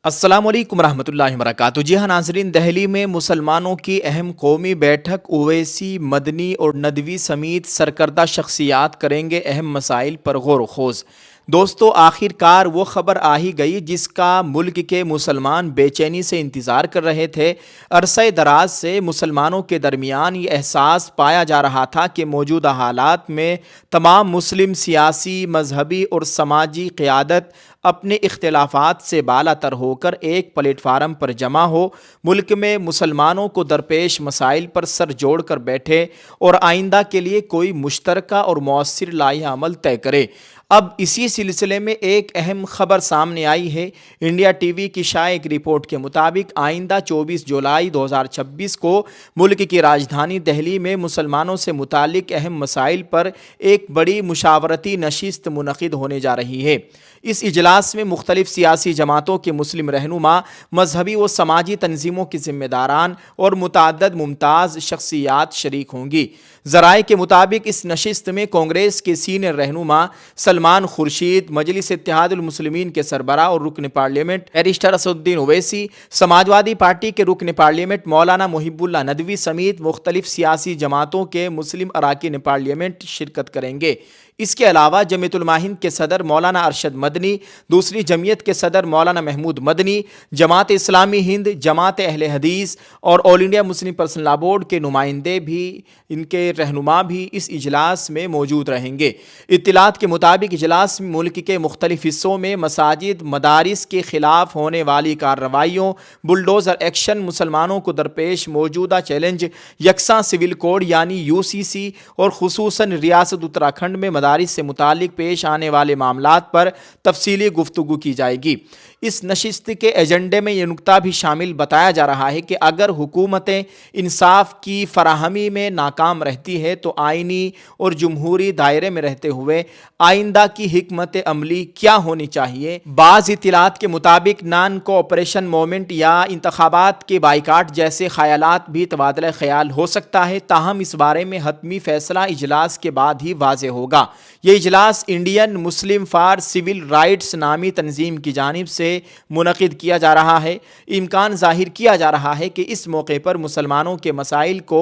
अस्सलाम वालेकुम रहमतुल्लाहि व बरकातहू। जी हाँ नाजरीन, दहली में मुसलमानों की अहम कौमी बैठक ओवैसी, मदनी और नदवी समेत सरकर्दा शख्सियात करेंगे अहम मसाइल पर गौर खोज। दोस्तों, आखिरकार वो खबर आ ही गई जिसका मुल्क के मुसलमान बेचैनी से इंतज़ार कर रहे थे। अरसे दराज से मुसलमानों के दरमियान ये एहसास पाया जा रहा था कि मौजूदा हालात में तमाम मुस्लिम सियासी, मजहबी और समाजी क़यादत अपने इख्तिलाफात से बालातर होकर एक प्लेटफार्म पर जमा हो, मुल्क में मुसलमानों को दरपेश मसाइल पर सर जोड़ कर बैठे और आइंदा के लिए कोई मुश्तरका और मौसर लाइहा अमल तय करे। अब इसी सिलसिले में एक अहम खबर सामने आई है। इंडिया टीवी की शाया एक रिपोर्ट के मुताबिक आइंदा 24 जुलाई 2026 को मुल्क की राजधानी दिल्ली में मुसलमानों से मुतालिक अहम मसाइल पर एक बड़ी मुशावरती नशिस्त मुनक़िद होने जा रही है। इस इजलास में मुख्तलिफ सियासी जमातों के मुस्लिम रहनुमा, मजहबी व समाजी तंजीमों के ज़िम्मेदारान और मुतअद्दिद मुमताज़ शख्सियात शरीक होंगी। ज़राए के मुताबिक इस नशिस्त में कांग्रेस के सीनियर रहनुमा सलमान खुर्शीद, मजलिस इत्तेहादुल मुस्लिमीन के सरबरा और रुकन parliament barrister Asaduddin Owaisi, Samajwadi party के रुकन पार्लियामेंट मौलाना मुहिबुल्लाह नदवी समेत मुख्तलिफ सियासी जमातों के मुस्लिम अराकीन पार्लियामेंट शिरकत करेंगे। इसके अलावा जमीयतुल माहिन के सदर मौलाना अरशद मदनी, दूसरी जमीयत के सदर मौलाना महमूद मदनी, जमात इस्लामी हिंद, जमात अहले हदीस और all India Muslim personal law board के नुमाइंदे भी, इनके रहनुमा भी इस इजलास में मौजूद रहेंगे। इत्तलात के मुताबिक इजलास में मुल्क के मुख्तलिफ हिस्सों में मसाजिद, मदारिस के खिलाफ होने वाली कार्रवाइयों, बुलडोज़र एक्शन, मुसलमानों को दरपेश मौजूदा चैलेंज, यकसा सिविल कोड यानी UCC और खुसूसन रियासत उत्तराखंड में मदारिस से मुतालिक पेश आने वाले मामलात पर तफसीली गुफ्तगू की जाएगी। इस नशिस्त के एजेंडे में यह नुकता भी शामिल बताया जा रहा है कि अगर हुकूमतें इंसाफ की फराहमी में नाकाम रहती है तो आइनी और जमहूरी दायरे में रहते हुए आइंदा की हिकमत अमली क्या होनी चाहिए। बाज़ इत्तलात के मुताबिक नॉन कोऑपरेशन मूवमेंट या इंतखाबात के बाइकाट जैसे ख्यालात भी तबादला ख्याल हो सकता है, ताहम इस बारे में हतमी फैसला इजलास के बाद ही वाज़ेह होगा। ये इजलास Indian Muslim for Civil Rights नामी तंजीम की जानिब से मुनक़िद किया जा रहा है। इम्कान ज़ाहिर किया जा रहा है कि इस मौके पर मुसलमानों के मसाइल को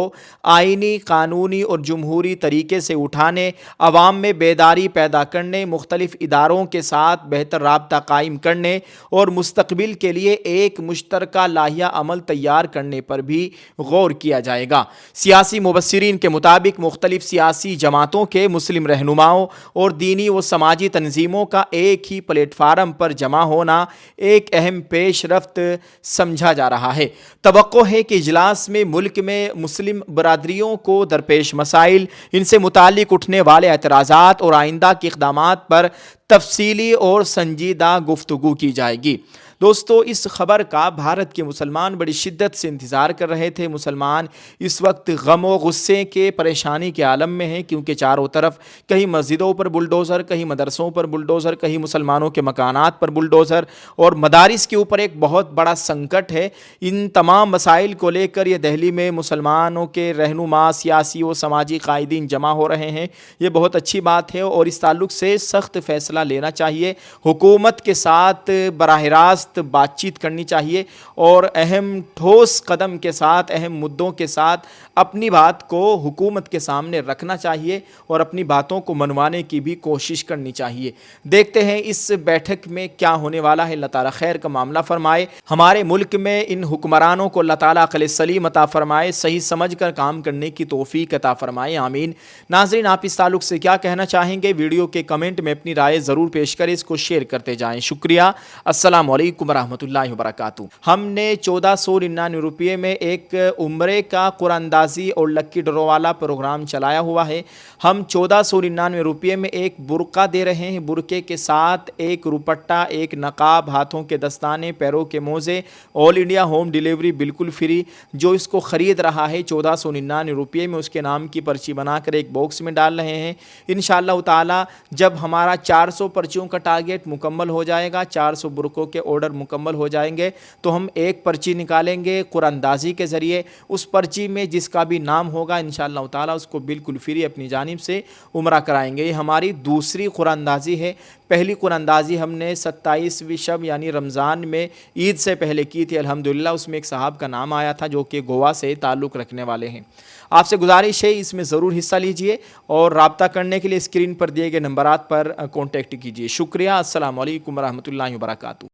आइनी, कानूनी और जमहूरी तरीके से उठाने, अवाम में बेदारी पैदा करने, मुख्तलिफ इदारों के साथ बेहतर राब्ता कायम करने और मुस्तक़बिल के लिए एक मुश्तरका लाहिया अमल तैयार करने पर भी गौर किया जाएगा। सियासी मुबस्सिरीन के मुताबिक मुख्तलिफ सियासी जमातों के मुस्लिम रहनुमाओं और दीनी व समाजी तंजीमों का एक ही प्लेटफार्म पर जमा होना एक अहम पेशरफ्त समझा जा रहा है। तवक्को है कि इजलास में मुल्क में मुस्लिम बरादरियों को दरपेश मसाइल, इनसे मुतालिक उठने वाले एतराज़ात और आइंदा के इक़दामात पर तफसीली और संजीदा गुफ्तगू की जाएगी। दोस्तों, इस खबर का भारत के मुसलमान बड़ी शिद्दत से इंतज़ार कर रहे थे। मुसलमान इस वक्त गम व गुस्से के, परेशानी के आलम में हैं, क्योंकि चारों तरफ कहीं मस्जिदों पर बुलडोज़र, कहीं मदरसों पर बुलडोज़र, कहीं मुसलमानों के मकानात पर बुलडोज़र और मदारिस के ऊपर एक बहुत बड़ा संकट है। इन तमाम मसाइल को लेकर ये दिल्ली में मुसलमानों के रहनुमा, सियासी व समाजी कायदीन जमा हो रहे हैं। ये बहुत अच्छी बात है और इस ताल्लुक़ से सख्त फ़ैसला लेना चाहिए। हुकूमत के साथ बराह रास्त बातचीत करनी चाहिए और अहम ठोस कदम के साथ, अहम मुद्दों के साथ अपनी बात को हुकूमत के सामने रखना चाहिए और अपनी बातों को मनवाने की भी कोशिश करनी चाहिए। देखते हैं इस बैठक में क्या होने वाला है। अल्लाह ताला खैर का मामला फरमाए। हमारे मुल्क में इन हुक्मरानों को अल्लाह ताला अक़ल सलीम अता फरमाए, सही समझ कर काम करने की तौफीक अता फरमाए, आमीन। नाज़रीन, आप इस ताल्लुक़ से क्या कहना चाहेंगे? वीडियो के कमेंट में अपनी राय ज़रूर पेश करें, इसको शेयर करते जाएँ। शुक्रिया। अस्सलाम वालेकुम रहमतुल्लाहि व बरकातहू। हमने 1499 रुपये में एक उम्रे का कुरानंदाजी और लक्की ड्रॉ वाला प्रोग्राम चलाया हुआ है। हम 1499 रुपये में एक बुरका दे रहे हैं। बुरके के साथ एक रुपट्टा, एक नकाब, हाथों के दस्ताने, पैरों के मोज़े, ऑल इंडिया होम डिलीवरी बिल्कुल फ्री। जो इसको ख़रीद रहा है 1499 रुपये में, उसके नाम की पर्ची बनाकर एक बॉक्स में डाल रहे हैं। इंशाअल्लाह ताला जब हमारा 400 پرچیوں کا ٹارگیٹ مکمل ہو جائے گا، 400 برقعوں کے آرڈر مکمل ہو جائیں گے تو ہم ایک پرچی نکالیں گے قرآن اندازی کے ذریعے. اس پرچی میں جس کا بھی نام ہوگا انشاءاللہ تعالی اس کو بالکل فری اپنی جانب سے عمرہ کرائیں گے. یہ ہماری دوسری قرآن اندازی ہے. پہلی قرآن اندازی ہم نے 27ویں شب یعنی رمضان میں عید سے پہلے کی تھی الحمدللہ. اس میں ایک صاحب کا نام آیا تھا جو کہ گوا سے تعلق رکھنے والے ہیں. آپ سے گزارش ہے اس میں ضرور حصہ لیجئے اور رابطہ کرنے کے لیے اسکرین پر دیے گئے نمبرات پر کانٹیکٹ کیجئے. شکریہ. السلام علیکم ورحمۃ اللہ وبرکاتہ.